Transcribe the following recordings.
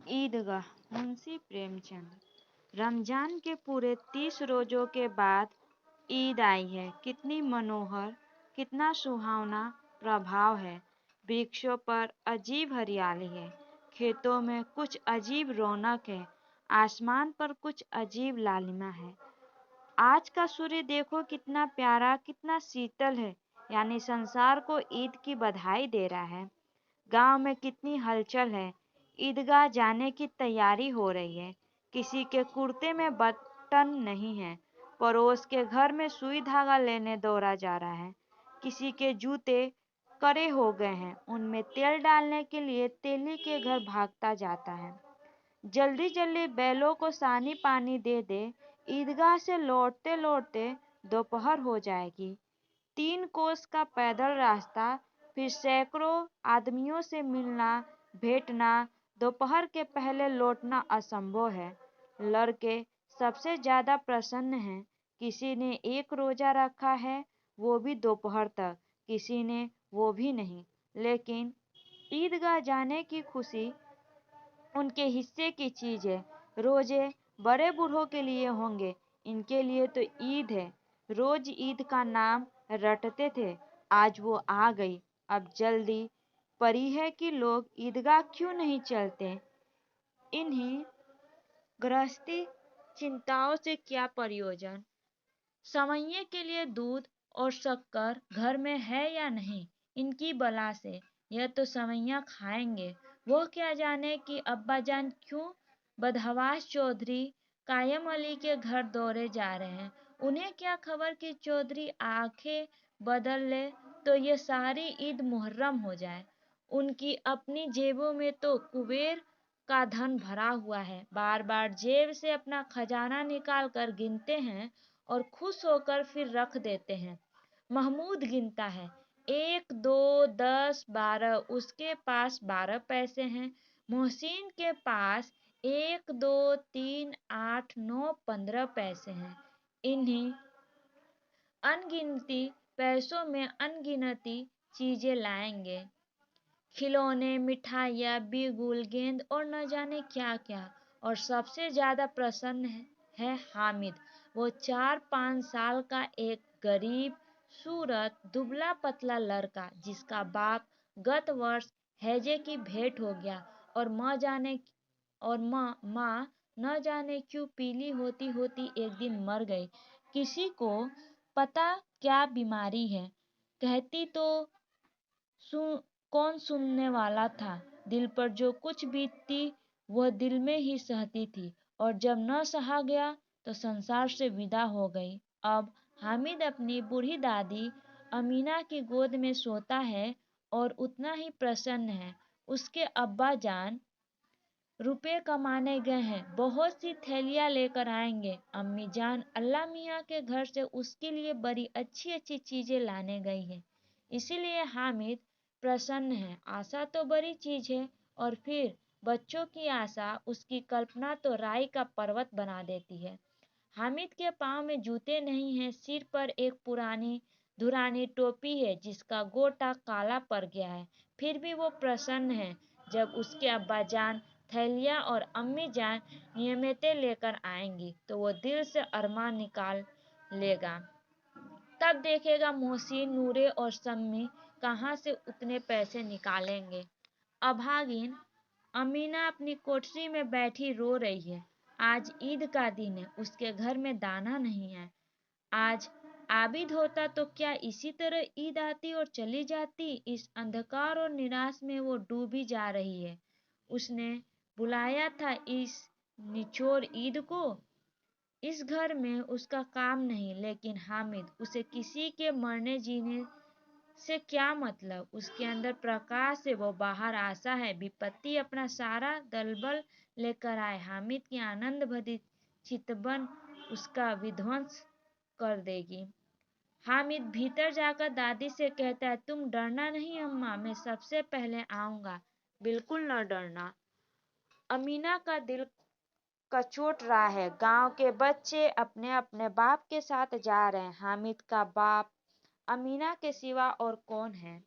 ईदगाह। मुंशी प्रेमचंद। रमजान के पूरे 30 रोजों के बाद ईद आई है। कितनी मनोहर, कितना सुहावना प्रभाव है। वृक्षों पर अजीब हरियाली है, खेतों में कुछ अजीब रौनक है, आसमान पर कुछ अजीब लालिमा है। आज का सूर्य देखो कितना प्यारा, कितना शीतल है, यानी संसार को ईद की बधाई दे रहा है। गांव में कितनी हलचल है, ईदगाह जाने की तैयारी हो रही है। किसी के कुर्ते में बटन नहीं है, पड़ोस के घर में सुई धागा लेने दौड़ा जा रहा है। किसी के जूते कड़े हो गए हैं, उनमें तेल डालने के लिए तेली के घर भागता जाता है। जल्दी जल्दी बैलों को सानी पानी दे दे, ईदगाह से लौटते लौटते दोपहर हो जाएगी। 3 कोस का पैदल रास्ता, फिर सैकड़ों आदमियों से मिलना भेंटना, दोपहर के पहले लौटना असंभव है। लड़के सबसे ज्यादा प्रसन्न हैं। किसी ने 1 रोजा रखा है, वो भी दोपहर तक, किसी ने वो भी नहीं। लेकिन ईदगाह जाने की खुशी उनके हिस्से की चीज है। रोजे बड़े बूढ़ों के लिए होंगे, इनके लिए तो ईद है। रोज ईद का नाम रटते थे, आज वो आ गई। अब जल्दी पड़ी है कि लोग ईदगाह क्यों नहीं चलते। इन्हीं गृहस्थी चिंताओं से क्या प्रयोजन। सवैये के लिए दूध और शक्कर घर में है या नहीं, इनकी बला से यह तो सवैया खाएंगे। वो क्या जाने कि अब्बाजान क्यों बदहवास चौधरी कायम अली के घर दौड़े जा रहे हैं। उन्हें क्या खबर कि चौधरी आंखें बदल ले तो ये सारी ईद मुहर्रम हो जाए। उनकी अपनी जेबों में तो कुबेर का धन भरा हुआ है, बार बार जेब से अपना खजाना निकाल कर गिनते हैं और खुश होकर फिर रख देते हैं। महमूद गिनता है, 1 2 10 12, उसके पास 12 पैसे हैं। मोहसिन के पास 1 2 3 8 9 15 पैसे हैं। इन्हीं अनगिनती पैसों में अनगिनती चीजें लाएंगे, खिलौने, मिठाइयाँ, बिगुल, गेंद और न जाने क्या क्या। और सबसे ज्यादा प्रसन्न है हामिद, वो 4-5 साल का एक गरीब सूरत दुबला पतला लड़का, जिसका बाप गत वर्ष हैजे की भेंट हो गया और माँ न जाने क्यों पीली होती होती एक दिन मर गई। किसी को पता क्या बीमारी है, कहती तो कौन सुनने वाला था। दिल पर जो कुछ बीतती वह दिल में ही सहती थी, और जब न सहा गया तो संसार से विदा हो गई। अब हामिद अपनी बूढ़ी दादी अमीना की गोद में सोता है और उतना ही प्रसन्न है। उसके अब्बा जान रुपए कमाने गए हैं, बहुत सी थैलियां लेकर आएंगे। अम्मी जान अल्लाह मियाँ के घर से उसके लिए बड़ी अच्छी अच्छी चीजें लाने गई है। इसीलिए हामिद प्रसन्न है। आशा तो बड़ी चीज है, और फिर बच्चों की आशा उसकी कल्पना तो राई का पर्वत बना देती है। हामिद के पाँव में जूते नहीं हैं, सिर पर एक पुरानी धुरानी टोपी है जिसका गोटा काला पड़ गया है। फिर भी वो प्रसन्न है। जब उसके अब्बा जान थैलियाँ और अम्मी जान नियमितें लेकर आएंगी तो वो दिल से अरमान निकाल लेगा। तब देखेगा मोहसिन, नूरे और सम्मी कहाँ से उतने पैसे निकालेंगे। अभागिन अमीना अपनी कोठरी में बैठी रो रही है। आज ईद का दिन है, उसके घर में दाना नहीं है। आज आबिद होता तो क्या इसी तरह ईद आती और चली जाती। इस अंधकार और निराश में वो डूबी जा रही है। उसने बुलाया था इस निचोड़ ईद को। इस घर में उसका काम नहीं, लेकिन हामिद, उसे किसी के मरने जीने से क्या मतलब। उसके अंदर प्रकाश है, वो बाहर आशा है। विपत्ति अपना सारा दलबल लेकर आए, हामिद की आनंद भरी चितवन उसका विध्वंस कर देगी। हामिद भीतर जाकर दादी से कहता है, तुम डरना नहीं अम्मा, मैं सबसे पहले आऊंगा। बिल्कुल न डरना। अमीना का दिल कचोट रहा है। गांव के बच्चे अपने अपने बाप के साथ जा रहे हैं। हामिद का बाप अमीना के सिवा और कौन है।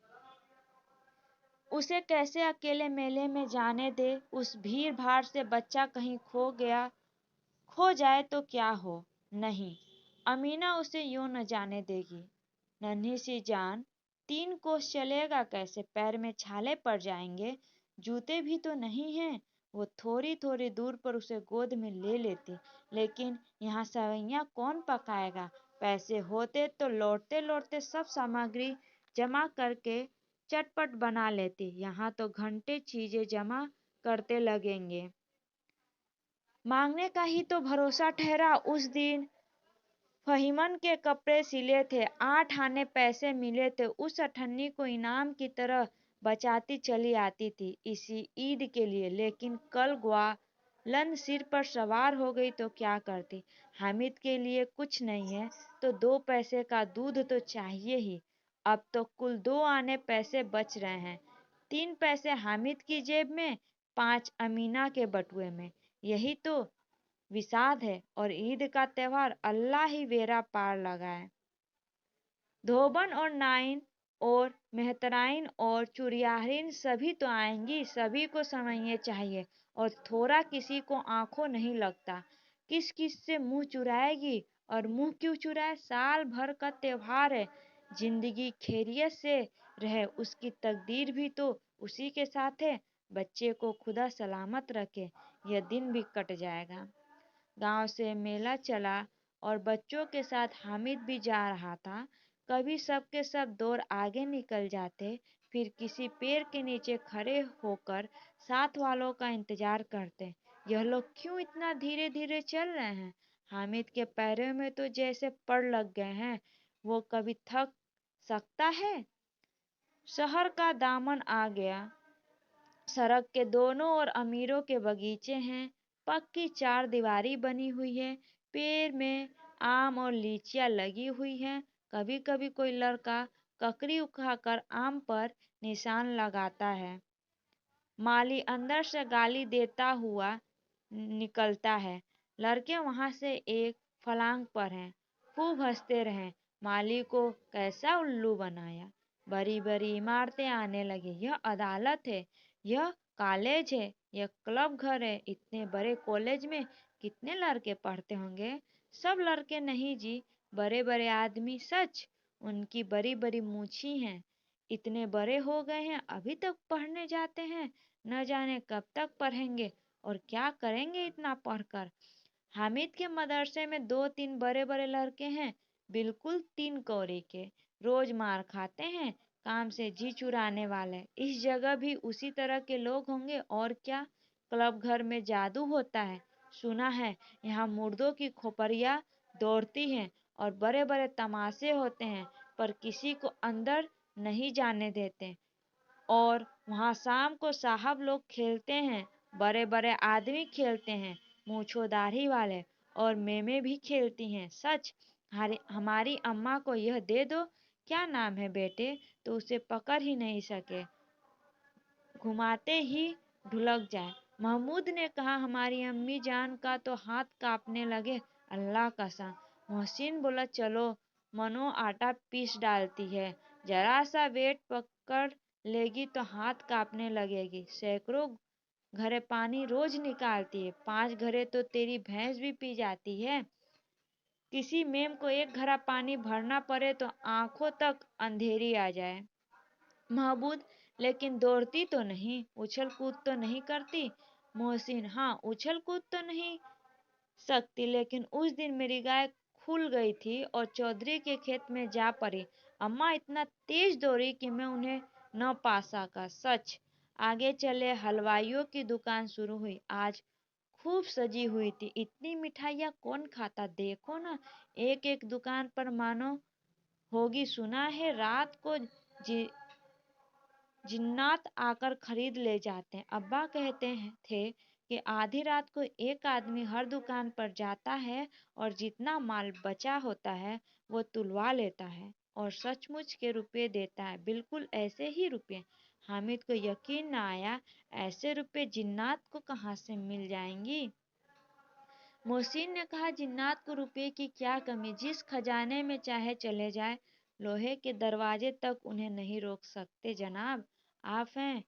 उसे कैसे अकेले मेले में जाने दे? उस भीड़ भाड़ से बच्चा कहीं खो जाए तो क्या हो? नहीं, अमीना उसे यूं न जाने देगी। नन्ही सी जान, 3 कोस चलेगा कैसे? पैर में छाले पड़ जाएंगे। जूते भी तो नहीं हैं। वो थोड़ी थोड़ी दूर पर उसे गोद में ले लेती, लेकिन यहाँ सवैयां कौन पकाएगा? पैसे होते तो लौटते लौटते सब सामग्री जमा करके चटपट बना लेती। यहाँ तो घंटे चीजें जमा करते लगेंगे। मांगने का ही तो भरोसा ठहरा। उस दिन फहीमन के कपड़े सिले थे, 8 आने पैसे मिले थे। उस अठन्नी को इनाम की तरह बचाती चली आती थी इसी ईद के लिए। लेकिन कल ग्वालन सिर पर सवार हो गई तो क्या करती? हामिद के लिए कुछ नहीं है तो 2 पैसे का दूध तो चाहिए ही। अब तो कुल 2 आने पैसे बच रहे हैं। 3 पैसे हामिद की जेब में, 5 अमीना के बटुए में। यही तो विषाद है। और ईद का त्योहार अल्लाह ही बेड़ा पार लगाए। धोबन और नाइन और मेहतराइन और चुरियारीन सभी तो आएंगी। सभी को समझे चाहिए, और थोड़ा किसी को आंखों नहीं लगता। किस किस से मुंह चुराएगी? और मुंह क्यों चुराए? साल भर का त्योहार है। जिंदगी खैरियत से रहे, उसकी तकदीर भी तो उसी के साथ है। बच्चे को खुदा सलामत रखे, यह दिन भी कट जाएगा। गांव से मेला चला और बच्चों के साथ हामिद भी जा रहा था। कभी सब के सब दौड़ आगे निकल जाते, फिर किसी पेड़ के नीचे खड़े होकर साथ वालों का इंतजार करते। यह लोग क्यों इतना धीरे धीरे चल रहे हैं? हामिद के पैरों में तो जैसे पड़ लग गए हैं। वो कभी थक सकता है? शहर का दामन आ गया। सड़क के दोनों ओर अमीरों के बगीचे हैं। पक्की 4 दीवारी बनी हुई है। पेड़ में आम और लीचियां लगी हुई हैं। कभी कभी कोई लड़का ककड़ी उठाकर आम पर निशान लगाता है। माली अंदर से गाली देता हुआ निकलता है। लड़के वहां से एक फलांग पर हैं, खूब हंसते रहे। माली को कैसा उल्लू बनाया। बड़ी बड़ी इमारतें आने लगी। यह अदालत है, यह कॉलेज है, यह क्लब घर है। इतने बड़े कॉलेज में कितने लड़के पढ़ते होंगे? सब लड़के नहीं जी, बड़े बड़े आदमी। सच, उनकी बड़ी बड़ी मूछी हैं। इतने बड़े हो गए हैं अभी तक पढ़ने जाते हैं। न जाने कब तक पढ़ेंगे और क्या करेंगे इतना पढ़कर। हामिद के मदरसे में 2-3 बड़े बड़े लड़के हैं, बिल्कुल 3 कौड़ी के। रोज मार खाते हैं, काम से जी चुराने वाले। इस जगह भी उसी तरह के लोग होंगे और क्या। क्लब घर में जादू होता है, सुना है। यहाँ मुर्दों की खोपड़ियाँ दौड़ती हैं और बड़े बड़े तमाशे होते हैं, पर किसी को अंदर नहीं जाने देते। और वहाँ शाम को साहब लोग खेलते हैं, बड़े बड़े आदमी खेलते हैं, मूछो दाढ़ी वाले। और मेमे भी खेलती हैं। सच, हमारी अम्मा को यह दे दो, क्या नाम है बेटे, तो उसे पकड़ ही नहीं सके, घुमाते ही ढुलक जाए। महमूद ने कहा, हमारी अम्मी जान का तो हाथ कांपने लगे। अल्लाह कसम। मोहसिन बोला, चलो, मनो आटा पीस डालती है, जरा सा वेट पकड़ लेगी तो हाथ कांपने लगेगी। सैकड़ों घड़े पानी रोज निकालती है, 5 घड़े तो तेरी भैंस भी पी जाती है। किसी मेम को 1 घड़ा पानी भरना पड़े तो आंखों तक अंधेरी आ जाए। महबूद, लेकिन दौड़ती तो नहीं, उछल कूद तो नहीं करती? मोहसिन, हाँ, उछल कूद तो नहीं सकती, लेकिन उस दिन मेरी गाय खुल गई थी और चौधरी के खेत में जा पड़ी। अम्मा इतना तेज दौड़ी कि मैं उन्हें न पा सका। सच। आगे चले हलवाइयों की दुकान शुरू हुई। आज खूब सजी हुई थी। इतनी मिठाइयाँ कौन खाता? देखो ना, एक एक दुकान पर मानो होगी। सुना है रात को जी जिन्नात आकर खरीद ले जाते हैं। अब्बा कहते थे कि आधी रात को एक आदमी हर दुकान पर जाता है और जितना माल बचा होता है वो तुलवा लेता है और सचमुच के रुपए देता है। बिल्कुल ऐसे ही रुपए। हामिद को यकीन न आया, ऐसे रुपए जिन्नात को कहाँ से मिल जाएंगी। मोहसिन ने कहा, जिन्नात को रुपए की क्या कमी, जिस खजाने में चाहे चले जाए, लोहे के दरवाजे तक उन्हें नहीं रोक सकते। जनाब, आप हैं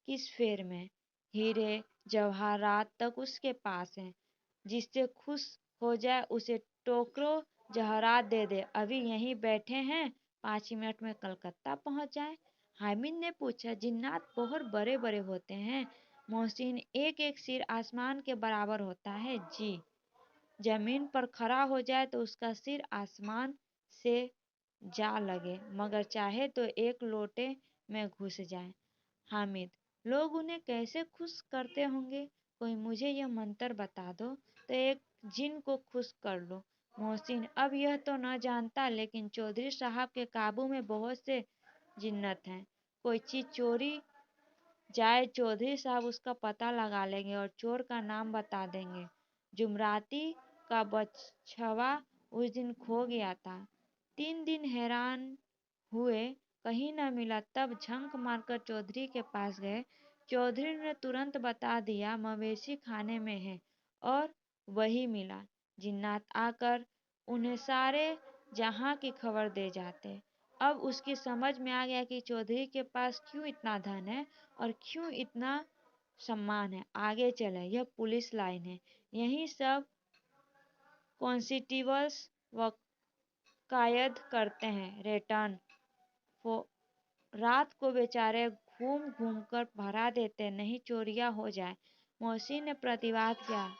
किस फेर में, हीरे जवाहरात तक उसके पास हैं। जिससे खुश हो जाए उसे टोकरो जवाहरात दे दे, अभी यहीं बैठे हैं, 5 ही मिनट में कलकत्ता पहुंच जाए। हामिद ने पूछा, जिन्नात बहुत बड़े बड़े होते हैं मोहसिन? एक एक सिर आसमान के बराबर होता है। जी, जमीन पर खड़ा हो जाए तो उसका सिर आसमान से जा लगे, मगर चाहे तो एक लोटे में घुस जाए। हामिद, लोग उन्हें कैसे खुश करते होंगे? कोई मुझे यह मंत्र बता दो तो एक जिन को खुश कर लो। मोहसिन, अब यह तो न जानता, लेकिन चौधरी साहब के काबू में बहुत से जिन्नत हैं। कोई चीज चोरी जाए, चौधरी साहब उसका पता लगा लेंगे और चोर का नाम बता देंगे। जुमराती का बछवा उस दिन खो गया था। 3 दिन हैरान हुए, कहीं न मिला। तब झंक मारकर चौधरी के पास गए। चौधरी ने तुरंत बता दिया, मवेशी खाने में है, और वही मिला। जिन्नात आकर उन्हें सारे जहां की खबर दे जाते। अब उसकी समझ में आ गया कि चौधरी के पास क्यों इतना धन है और क्यों इतना सम्मान है। आगे चले, यह पुलिस लाइन है, यही सब कॉन्स्टेबल्स वकायद करते हैं। रिटर्न रात को बेचारे घूम घूम कर भरा देते, नहीं चोरियां हो जाए। मोहसिन ने प्रतिवाद किया,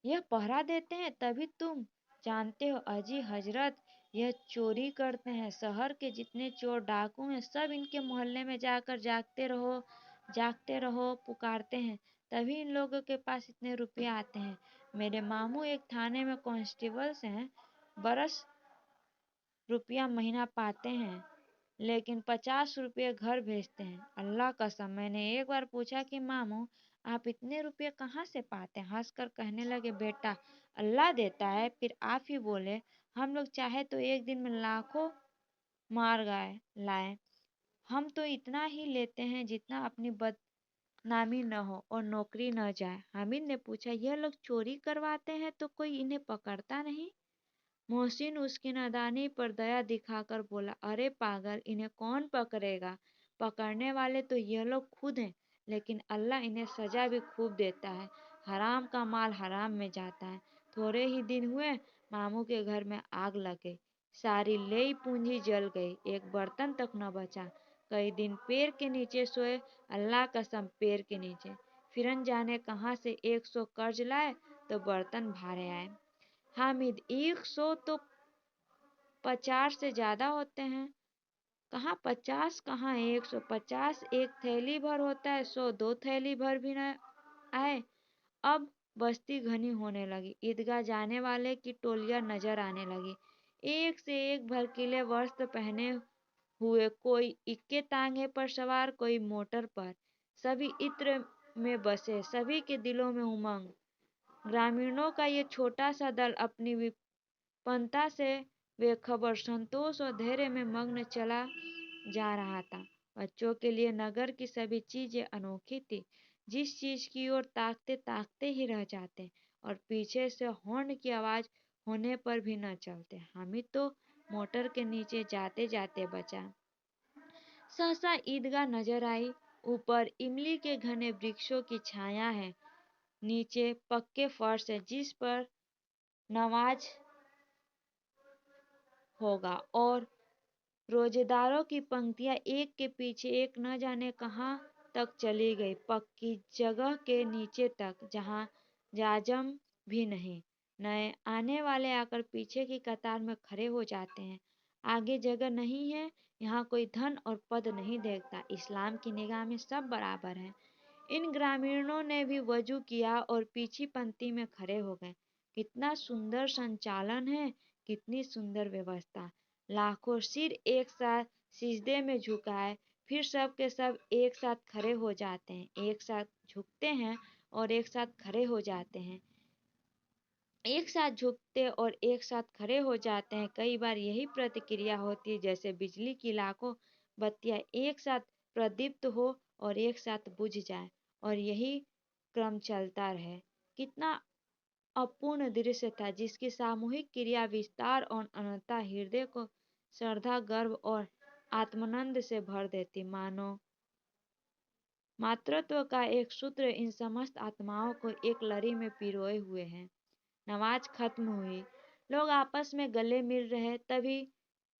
यह पहरा देते हैं तभी तुम जानते हो? अजी हजरत, यह चोरी करते हैं। शहर के जितने चोर डाकू हैं सब इनके मोहल्ले में जाकर जागते रहो पुकारते हैं, तभी इन लोगों के पास इतने रुपए आते हैं। मेरे मामू एक थाने में कांस्टेबल्स हैं, बरस रुपया महीना पाते हैं, लेकिन 50 रुपये घर भेजते हैं। अल्लाह कसम, मैंने एक बार पूछा कि मामू आप इतने रुपये कहाँ से पाते हैं? हंसकर कहने लगे, बेटा अल्लाह देता है। फिर आप ही बोले, हम लोग चाहे तो एक दिन में लाखों मार गाए लाए, हम तो इतना ही लेते हैं जितना अपनी बदनामी न हो और नौकरी न जाए। हामिद ने पूछा, यह लोग चोरी करवाते हैं तो कोई इन्हें पकड़ता नहीं? मोहसिन उसकी नादानी पर दया दिखाकर बोला, अरे पागल, इन्हें कौन पकड़ेगा? पकड़ने वाले तो ये लोग खुद हैं, लेकिन अल्लाह इन्हें सजा भी खूब देता है। हराम का माल हराम में जाता है। थोड़े ही दिन हुए, मामू के घर में आग लग गई। सारी लेई पूंजी जल गई, एक बर्तन तक न बचा। कई दिन पेड़ के नीचे सोए, अल्लाह कसम पेड़ के नीचे। फिर न जाने कहाँ से 100 कर्ज लाए तो बर्तन भारे आए। हामिद, 100 तो 50 से ज्यादा होते हैं। कहाँ 50, कहाँ 100? 50 एक थैली भर होता है, 100 2 थैली भर भी न आए। अब बस्ती घनी होने लगी, ईदगाह जाने वाले की टोलियां नजर आने लगी, एक से एक भड़कीले वस्त्र पहने हुए, कोई इक्के तांगे पर सवार, कोई मोटर पर। सभी इत्र में बसे, सभी के दिलों में उमंग। ग्रामीणों का ये छोटा सा दल अपनी विपन्नता से बेखबर संतोष और धैर्य में मग्न चला जा रहा था। बच्चों के लिए नगर की सभी चीजें अनोखी थी। जिस चीज की ओर ताकते ताकते ही रह जाते, और पीछे से हॉर्न की आवाज होने पर भी न चलते। हामिद तो मोटर के नीचे जाते जाते बचा। सहसा ईदगाह नजर आई। ऊपर इमली के घने वृक्षों की छाया है, नीचे पक्के फर्श है जिस पर नमाज होगा, और रोजेदारों की पंक्तियां एक के पीछे एक न जाने कहाँ तक चली गई, पक्की जगह के नीचे तक, जहाँ जाजम भी नहीं। नए आने वाले आकर पीछे की कतार में खड़े हो जाते हैं। आगे जगह नहीं है, यहाँ कोई धन और पद नहीं देखता, इस्लाम की निगाह में सब बराबर है। इन ग्रामीणों ने भी वजू किया और पीछी पंक्ति में खड़े हो गए। कितना सुंदर संचालन है, कितनी सुंदर व्यवस्था। लाखों सिर एक साथ सिजदे में झुकाए, फिर सब के सब एक साथ खड़े हो जाते हैं, एक साथ झुकते हैं और एक साथ खड़े हो जाते हैं, एक साथ झुकते और एक साथ खड़े हो जाते हैं। कई बार यही प्रतिक्रिया होती है, जैसे बिजली की लाखों बत्तियां एक साथ प्रदीप्त हो और एक साथ बुझ जाए, और यही क्रम चलता रहे। कितना अपूर्ण दृश्य था, जिसकी सामूहिक क्रिया, विस्तार और अनंतता हृदय को श्रद्धा, गर्व और आत्मानंद से भर देती। मानो मातृत्व का एक सूत्र इन समस्त आत्माओं को एक लड़ी में पिरोए हुए है। नमाज खत्म हुई, लोग आपस में गले मिल रहे,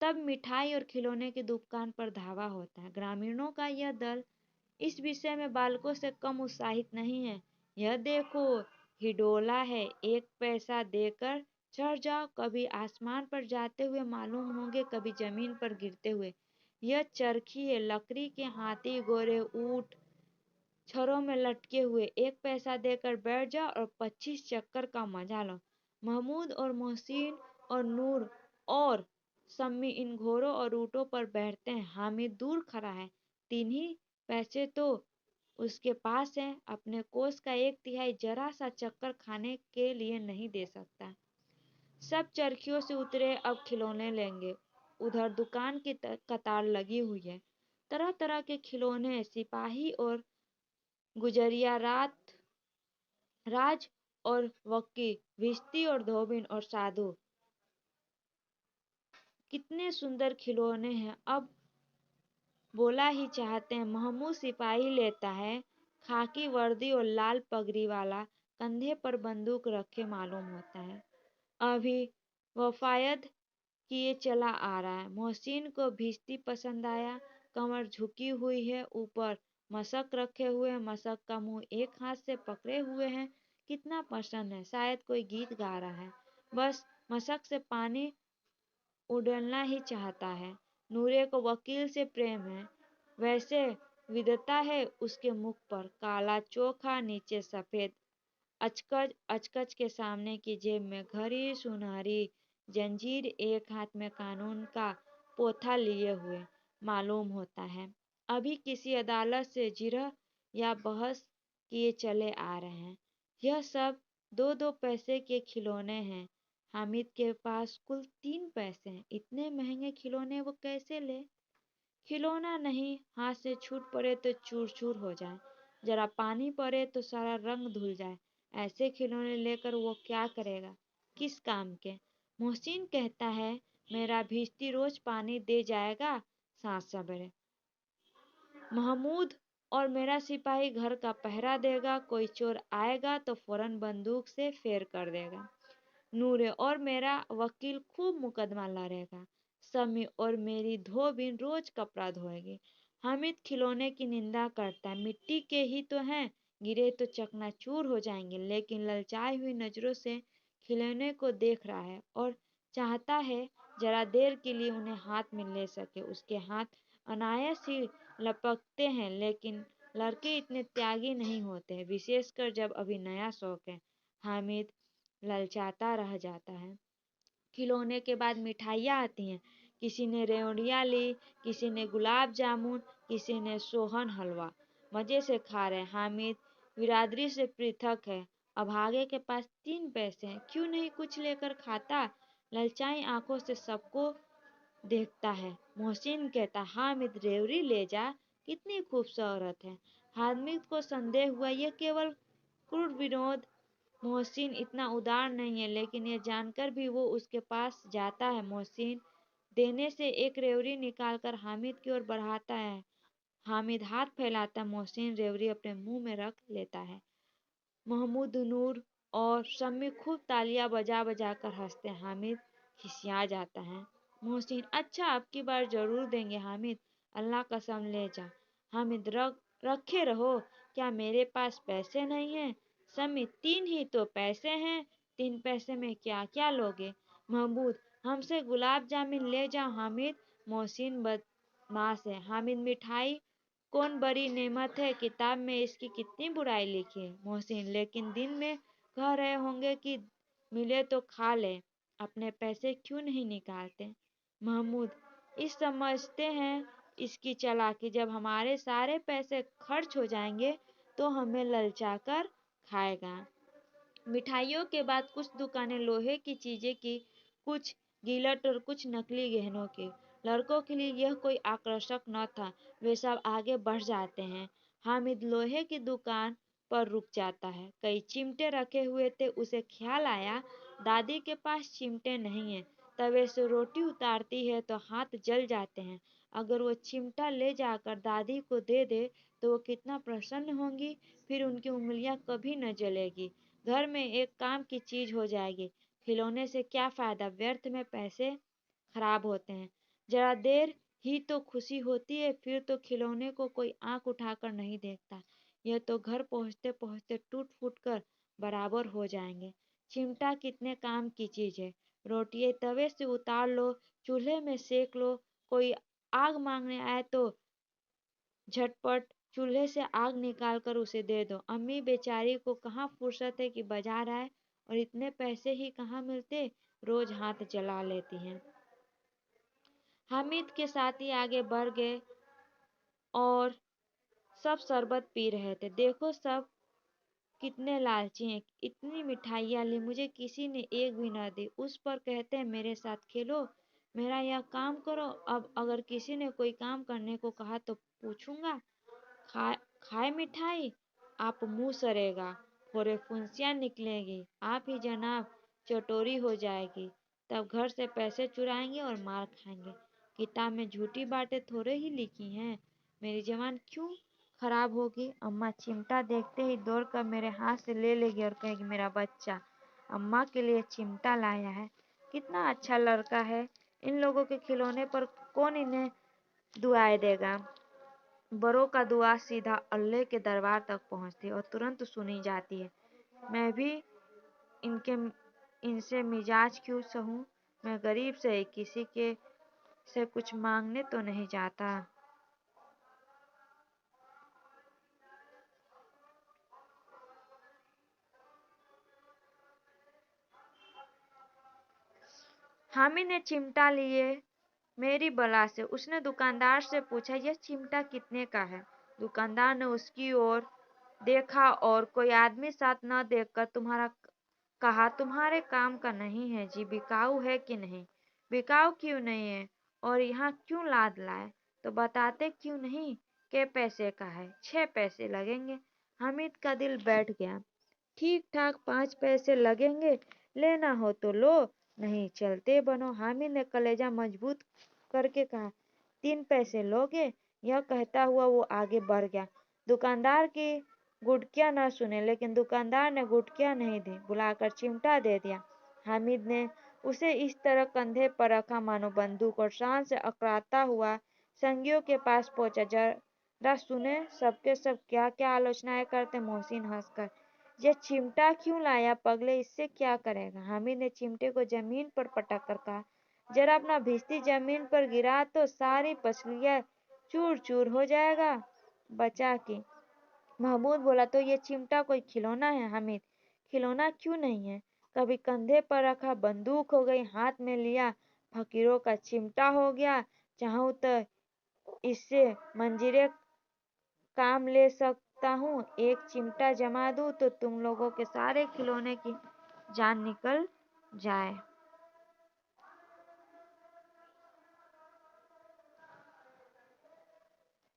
तब मिठाई और खिलौने की दुकान पर धावा होता है। ग्रामीणों का यह दल इस विषय में बालकों से कम उत्साहित नहीं है। यह देखो, हिडोला है, 1 पैसा देकर चढ़ जाओ, कभी आसमान पर जाते हुए मालूम होंगे, कभी जमीन पर गिरते हुए। यह चरखी है, लकड़ी के हाथी घोड़े ऊंट छड़ों में लटके हुए, 1 पैसा देकर बैठ जाओ और 25 चक्कर का मजा लो। महमूद और मोहसिन और नूर और सम्मी इन घोड़ों और ऊँटों पर बैठते हैं। हामिद दूर खड़ा है, 3 ही पैसे तो उसके पास है, अपने कोष का 1/3 जरा सा चक्कर खाने के लिए नहीं दे सकता। सब चरखियों से उतरे, अब खिलौने लेंगे। उधर दुकान की कतार लगी हुई है, तरह तरह के खिलौने, सिपाही और गुजरिया, राज और वक्की, भिश्ती और धोबिन और साधु, कितने सुंदर खिलौने हैं। अब बोला ही चाहते हैं। महमूद सिपाही लेता है, खाकी वर्दी और लाल पगड़ी वाला, कंधे पर बंदूक रखे मालूम होता है। अभी वफायद किए चला आ रहा है। मोहसिन को भिश्ती पसंद आया, कमर झुकी हुई है, ऊपर मशक रखे हुए हैं, मशक का मुंह एक हाथ से पकड़े हुए हैं। कितना पसंद है, शायद कोई गीत गा रहा है, बस मशक से पानी उड़ेलना ही चाहता है। नूरे को वकील से प्रेम है, वैसे विधता है उसके मुख पर, काला चोखा, नीचे सफेद अचकज, अचकज के सामने की जेब में घड़ी, सुनहरी जंजीर, एक हाथ में कानून का पोथा लिए हुए मालूम होता है। अभी किसी अदालत से जिरह या बहस किए चले आ रहे हैं। यह सब 2-2 पैसे के खिलौने हैं। हामिद के पास कुल 3 पैसे हैं। इतने महंगे खिलौने वो कैसे ले? खिलौना नहीं, हाथ से छूट पड़े तो चूर चूर हो जाए, जरा पानी पड़े तो सारा रंग धुल जाए, ऐसे खिलौने लेकर वो क्या करेगा, किस काम के? मोहसिन कहता है, मेरा भिश्ती रोज पानी दे जाएगा साँझ सवेरे। महमूद और मेरा सिपाही घर का पहरा देगा, कोई चोर आएगा तो फौरन बंदूक से फेर कर देगा। नूरे और मेरा वकील खूब मुकदमा लड़ेगा। समी और मेरी धोबिन रोज कपड़ा धोएगी। हामिद खिलौने की निंदा करता है, मिट्टी के ही तो हैं, गिरे तो चकनाचूर हो जाएंगे, लेकिन ललचाई हुई नजरों से खिलौने को देख रहा है और चाहता है जरा देर के लिए उन्हें हाथ में ले सके। उसके हाथ अनायास ही लपकते हैं, लेकिन लड़के इतने त्यागी नहीं होते, विशेषकर जब अभी नया शौक है। हामिद ललचाता रह जाता है। खिलौने के बाद मिठाइयाँ आती हैं। किसी ने रेवड़ियाँ ली, किसी ने गुलाब जामुन, किसी ने सोहन हलवा। मजे से खा रहे। हामिद बिरादरी से पृथक है। अभागे के पास 3 पैसे हैं, क्यों नहीं कुछ लेकर खाता? ललचाई आंखों से सबको देखता है। मोहसिन कहता, हामिद रेवड़ी ले जा, कितनी खूबसूरत है। हामिद को संदेह हुआ, यह केवल क्रूर विनोद। मोहसिन इतना उदार नहीं है, लेकिन यह जानकर भी वो उसके पास जाता है। मोहसिन देने से एक रेवड़ी निकालकर हामिद की ओर बढ़ाता है। हामिद हाथ फैलाता, मोहसिन रेवड़ी अपने मुंह में रख लेता है। महमूद, नूर और शम्मी खूब तालियां बजा बजा कर हंसते हैं। हामिद खिसिया जाता है। मोहसिन, अच्छा अब की बार जरूर देंगे हामिद, अल्लाह कसम ले जा। हामिद, रखे रहो, क्या मेरे पास पैसे नहीं हैं? शम्मी, 3 ही तो पैसे हैं, 3 पैसे में क्या क्या लोगे? महमूद, हमसे गुलाब जामुन ले जाओ हामिद। मोहसिन बदमाश है। हामिद, मिठाई कौन बड़ी नेमत है, किताब में इसकी कितनी बुराई लिखी है। मोहसिन, लेकिन दिन में कह रहे होंगे कि मिले तो खा ले, अपने पैसे क्यों नहीं निकालते? महमूद, इस समझते हैं इसकी चालाकी, जब हमारे सारे पैसे खर्च हो जाएंगे तो हमें ललचा कर खाएगा। मिठाइयों के बाद कुछ दुकानें लोहे की चीजें की, कुछ गिलट और कुछ नकली गहनों की। लड़कों के लिए यह कोई आकर्षक न था, वे सब आगे बढ़ जाते हैं। हामिद लोहे की दुकान पर रुक जाता है। कई चिमटे रखे हुए थे, उसे ख्याल आया दादी के पास चिमटे नहीं है, तवे से रोटी उतारती है तो हाथ जल जाते हैं। अगर वो चिमटा ले जाकर दादी को दे दे तो वो कितना प्रसन्न होंगी, फिर उनकी उंगलियां कभी न जलेगी। घर में एक काम की चीज हो जाएगी। खिलौने से क्या फायदा, व्यर्थ में पैसे खराब होते हैं। जरा देर ही तो खुशी होती है, फिर तो खिलौने को कोई आंख उठाकर नहीं देखता। यह तो घर पहुंचते पहुंचते टूट फूट कर बराबर हो जाएंगे। चिमटा कितने काम की चीज है। रोटियां तवे से उतार लो, चूल्हे में सेक लो, कोई आग मांगने आए तो झटपट चूल्हे से आग निकाल कर उसे दे दो। अम्मी बेचारी को कहाँ फुर्सत है कि बाजार आए, और इतने पैसे ही कहाँ मिलते, रोज हाथ जला लेती हैं। हामिद के साथी आगे बढ़ गए और सब शरबत पी रहे थे। देखो सब कितने लालची हैं, इतनी मिठाइयाँ ली, मुझे किसी ने एक भी न दी। उस पर कहते हैं मेरे साथ खेलो, मेरा यह काम करो। अब अगर किसी ने कोई काम करने को कहा तो पूछूंगा, खाए खाए मिठाई, आप मुंह सड़ेगा, फोरे फुंसियाँ निकलेगी, आप ही जनाब चटोरी हो जाएगी, तब घर से पैसे चुराएंगे और मार खाएंगे। किताब में झूठी बातें थोड़े ही लिखी हैं, मेरी जवान क्यों खराब होगी। अम्मा चिमटा देखते ही दौड़कर मेरे हाथ से ले लेगी और कहेगी मेरा बच्चा अम्मा के लिए चिमटा लाया है, कितना अच्छा लड़का है। इन लोगों के खिलौने पर कौन इन्हें दुआएं देगा। बड़ों का दुआ सीधा अल्लाह के दरबार तक पहुंचती है और तुरंत सुनी जाती है। मैं भी इनके इनसे मिजाज क्यों सहूं, मैं गरीब से किसी के से कुछ मांगने तो नहीं जाता। हामिद ने चिमटा लिए मेरी बला से। उसने दुकानदार से पूछा यह चिमटा कितने का है। दुकानदार ने उसकी ओर देखा और कोई आदमी साथ न देखकर तुम्हारा कहा तुम्हारे काम का नहीं है जी, बिकाऊ है कि नहीं। बिकाऊ क्यों नहीं है और यहाँ क्यों लाद लाए, तो बताते क्यों नहीं। के पैसे का है, 6 पैसे लगेंगे। हामिद का दिल बैठ गया। ठीक ठाक 5 पैसे लगेंगे, लेना हो तो लो, नहीं चलते बनो। हामिद ने कलेजा मजबूत करके कहा 3 पैसे लोगे। यह कहता हुआ वो आगे बढ़ गया। दुकानदार की गुटकियां न सुने, लेकिन दुकानदार ने गुटकियां नहीं दी, बुलाकर चिमटा दे दिया। हामिद ने उसे इस तरह कंधे पर रखा मानो बंदूक, और शान से अकड़ाता हुआ संगियों के पास पहुंचा। जरा सुने सबके सब क्या क्या आलोचनाएं करते। मोहसिन हंसकर ये चिमटा क्यों लाया पगले, इससे क्या करेगा। हामिद ने चिमटे को जमीन पर पटक कर कहा जरा अपना भिश्ती जमीन पर गिरा तो सारी पसलियां चूर चूर हो जाएगा। बचा की महमूद बोला तो ये चिमटा कोई खिलौना है हामिद। खिलौना क्यों नहीं है, कभी कंधे पर रखा बंदूक हो गई, हाथ में लिया फकीरों का चिमटा हो गया। चाहूं तो इससे मंजीरे काम ले सकता हूँ। एक चिमटा जमा दूं तो तुम लोगों के सारे खिलौने की जान निकल जाए।